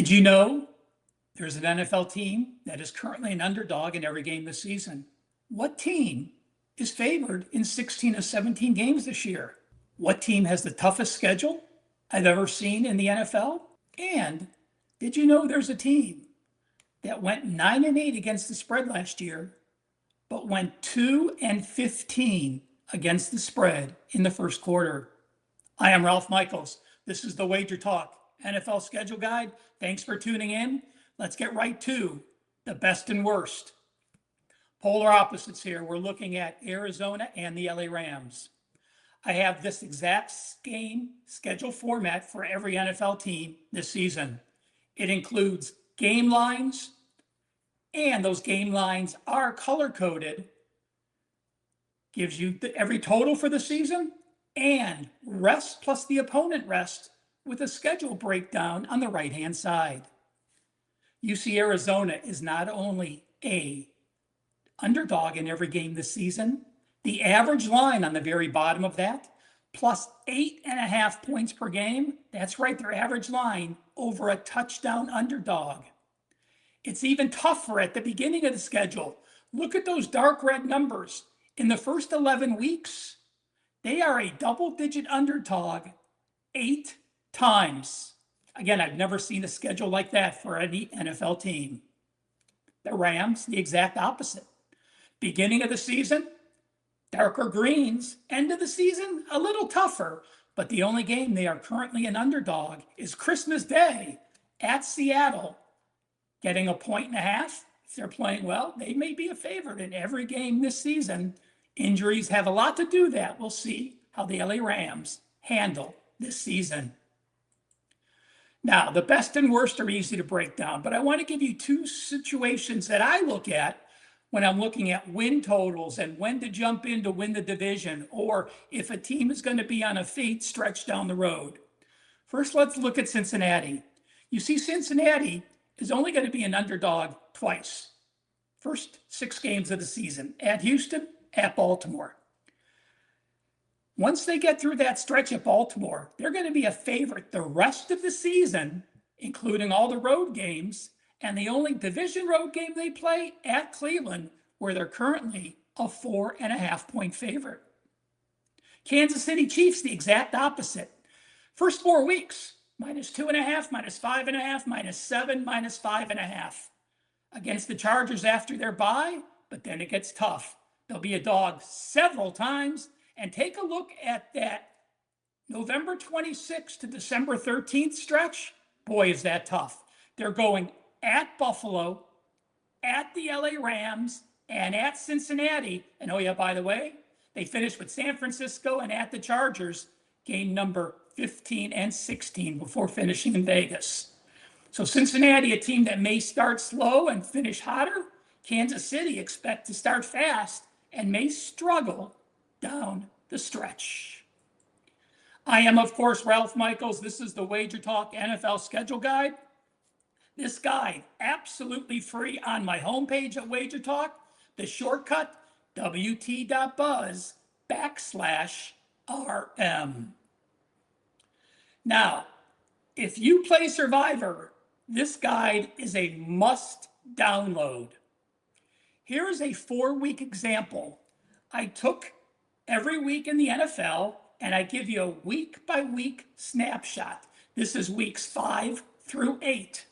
Did you know there's an NFL team that is currently an underdog in every game this season? What team is favored in 16 of 17 games this year? What team has the toughest schedule I've ever seen in the NFL? And did you know there's a team that went 9-8 against the spread last year, but went 2-15 against the spread in the first quarter? I am Ralph Michaels. This is the Wager Talk NFL Schedule Guide. Thanks for tuning in. Let's get right to the best and worst. Polar opposites here. We're looking at Arizona and the LA Rams. I have this exact game schedule format for every NFL team this season. It includes game lines, and those game lines are color-coded. Gives you every total for the season, and rest plus the opponent rest with a schedule breakdown on the right-hand side. You see Arizona is not only a underdog in every game this season, the average line on the very bottom of that, plus 8.5 points per game. That's right, their average line over a touchdown underdog. It's even tougher at the beginning of the schedule. Look at those dark red numbers. In the first 11 weeks, they are a double-digit underdog 8 times. Again, I've never seen a schedule like that for any NFL team. The Rams, the exact opposite. Beginning of the season, darker greens. End of the season, a little tougher. But the only game they are currently an underdog is Christmas Day at Seattle. Getting 1.5 points. If they're playing well, they may be a favorite in every game this season. Injuries have a lot to do with that. We'll see how the LA Rams handle this season. Now, the best and worst are easy to break down, but I want to give you two situations that I look at when I'm looking at win totals and when to jump in to win the division, or if a team is going to be on a fate stretch down the road. First, let's look at Cincinnati. You see, Cincinnati is only going to be an underdog twice. First 6 games of the season, at Houston, at Baltimore. Once they get through that stretch at Baltimore, they're going to be a favorite the rest of the season, including all the road games, and the only division road game they play at Cleveland, where they're currently a 4.5 point favorite. Kansas City Chiefs, the exact opposite. First 4 weeks, -2.5, -5.5, -7, -5.5. Against the Chargers after their bye, but then it gets tough. They'll be a dog several times. And take a look at that November 26th to December 13th stretch. Boy, is that tough. They're going at Buffalo, at the LA Rams, and at Cincinnati. And oh yeah, by the way, they finished with San Francisco and at the Chargers, game number 15 and 16 before finishing in Vegas. So Cincinnati, a team that may start slow and finish hotter. Kansas City expect to start fast and may struggle down the stretch. I am, of course, Ralph Michaels. This is the Wager Talk NFL Schedule Guide. This guide, absolutely free on my homepage at Wager Talk. The shortcut, wt.buzz/RM. Now, if you play Survivor, this guide is a must download. Here is a 4-week example. I took every week in the NFL, and I give you a week-by-week snapshot. This is weeks 5 through 8.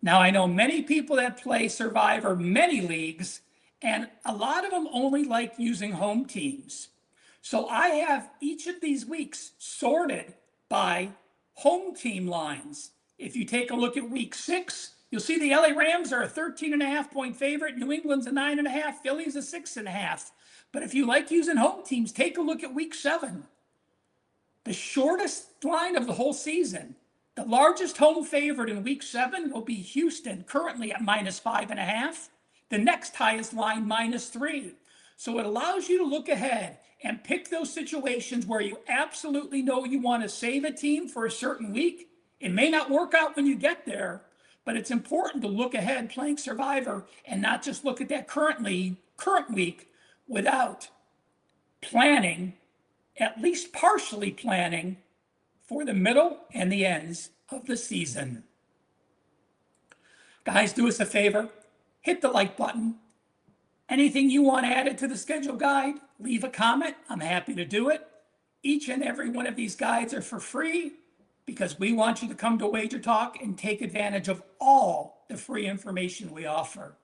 Now, I know many people that play Survivor, many leagues, and a lot of them only like using home teams. So I have each of these weeks sorted by home team lines. If you take a look at week 6, you'll see the LA Rams are a 13.5 point favorite. New England's a 9.5. Philly's a 6.5. But if you like using home teams, take a look at week 7. The shortest line of the whole season. The largest home favorite in week 7 will be Houston, currently at -5.5. The next highest line, -3. So it allows you to look ahead and pick those situations where you absolutely know you want to save a team for a certain week. It may not work out when you get there, but it's important to look ahead playing Survivor and not just look at that current week without planning, at least partially planning, for the middle and the ends of the season. Guys, do us a favor, hit the like button. Anything you want added to the schedule guide, leave a comment. I'm happy to do it. Each and every one of these guides are for free because we want you to come to Wager Talk and take advantage of all the free information we offer.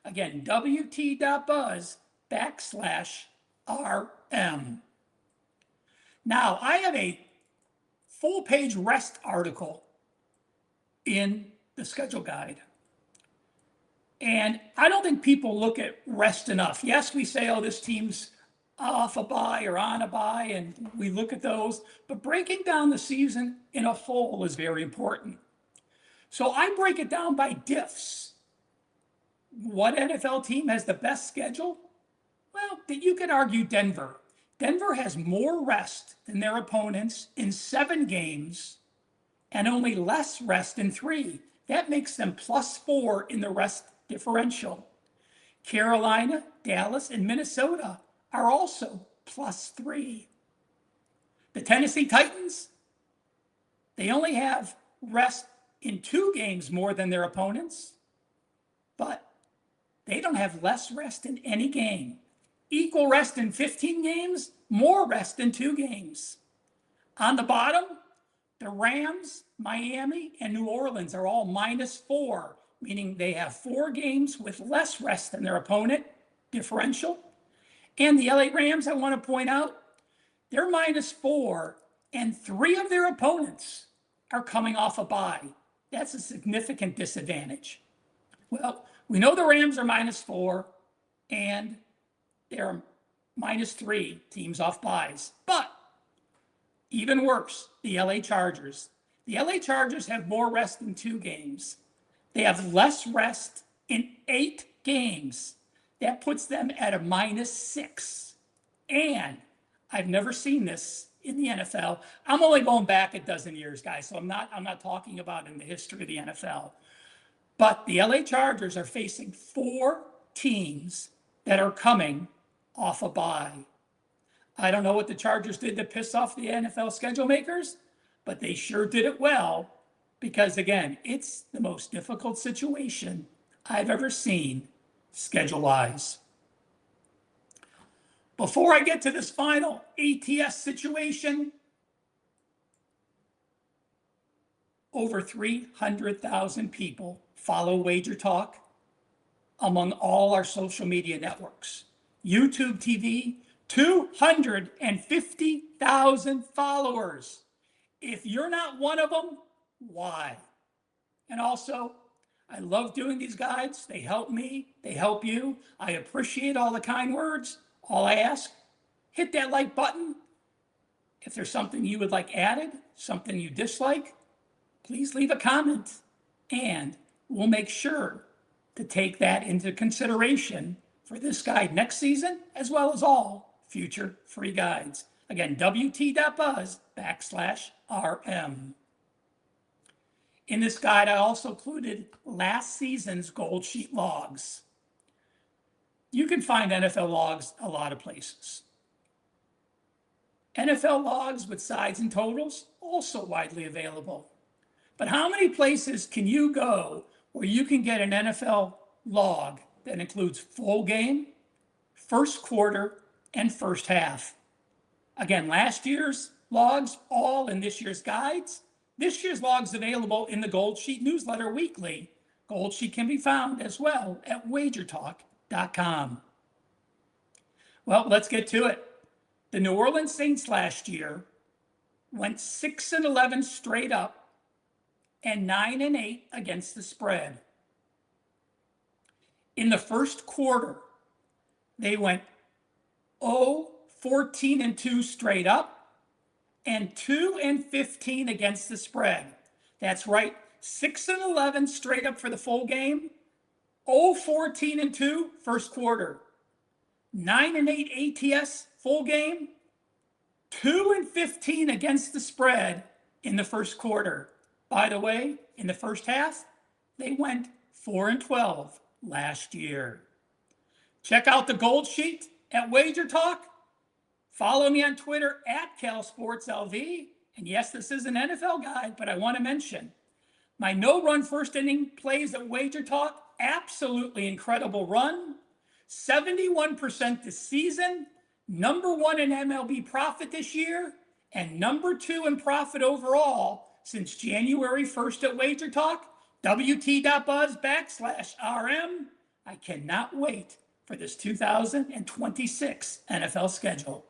Again, wt.buzz/RM. Now, I have a full-page rest article in the schedule guide. And I don't think people look at rest enough. Yes, we say, oh, this team's off a bye or on a bye, and we look at those, but breaking down the season in a whole is very important. So I break it down by diffs. What NFL team has the best schedule? Well, you could argue Denver. Denver has more rest than their opponents in 7 games and only less rest in 3. That makes them +4 in the rest differential. Carolina, Dallas, and Minnesota are also +3. The Tennessee Titans, they only have rest in 2 games more than their opponents, but they don't have less rest in any game. Equal rest in 15 games, more rest in 2 games. On the bottom, the Rams, Miami, and New Orleans are all -4, meaning they have 4 games with less rest than their opponent, differential. And the LA Rams, I want to point out, they're -4, and 3 of their opponents are coming off a bye. That's a significant disadvantage. Well, we know the Rams are -4, and they're -3 teams off byes. But even worse, the LA Chargers. The LA Chargers have more rest in 2 games. They have less rest in 8 games. That puts them at a -6. And I've never seen this in the NFL. I'm only going back a dozen years, guys, so I'm not talking about in the history of the NFL. But the LA Chargers are facing 4 teams that are coming off a bye. I don't know what the Chargers did to piss off the NFL schedule makers, but they sure did it well because, again, it's the most difficult situation I've ever seen schedule-wise. Before I get to this final ATS situation, over 300,000 people follow Wager Talk among all our social media networks. YouTube TV, 250,000 followers. If you're not one of them, why? And also, I love doing these guides. They help me, they help you. I appreciate all the kind words. All I ask, hit that like button. If there's something you would like added, something you dislike, please leave a comment, and we'll make sure to take that into consideration for this guide next season, as well as all future free guides. Again, wt.buzz/RM. In this guide, I also included last season's Gold Sheet logs. You can find NFL logs a lot of places. NFL logs with sides and totals, also widely available. But how many places can you go where you can get an NFL log that includes full game, first quarter, and first half? Again, last year's logs, all in this year's guides. This year's logs available in the Gold Sheet newsletter weekly. Gold Sheet can be found as well at wagertalk.com. Well, let's get to it. The New Orleans Saints last year went 6-11 straight up and 9-8 against the spread. In the first quarter, they went 0-14-2 straight up and 2-15 against the spread. That's right, 6-11 straight up for the full game, 0-14-2 first quarter, 9-8 ATS full game, 2-15 against the spread in the first quarter. By the way, in the first half, they went 4-12 last year. Check out the Gold Sheet at Wager Talk. Follow me on Twitter at CalSportsLV. And yes, this is an NFL guide, but I want to mention My no-run first inning plays at Wager Talk, absolutely incredible run. 71% this season, #1 in MLB profit this year, and #2 in profit overall since January 1st at Wager Talk. WT.buzz/RM. I cannot wait for this 2026 NFL schedule.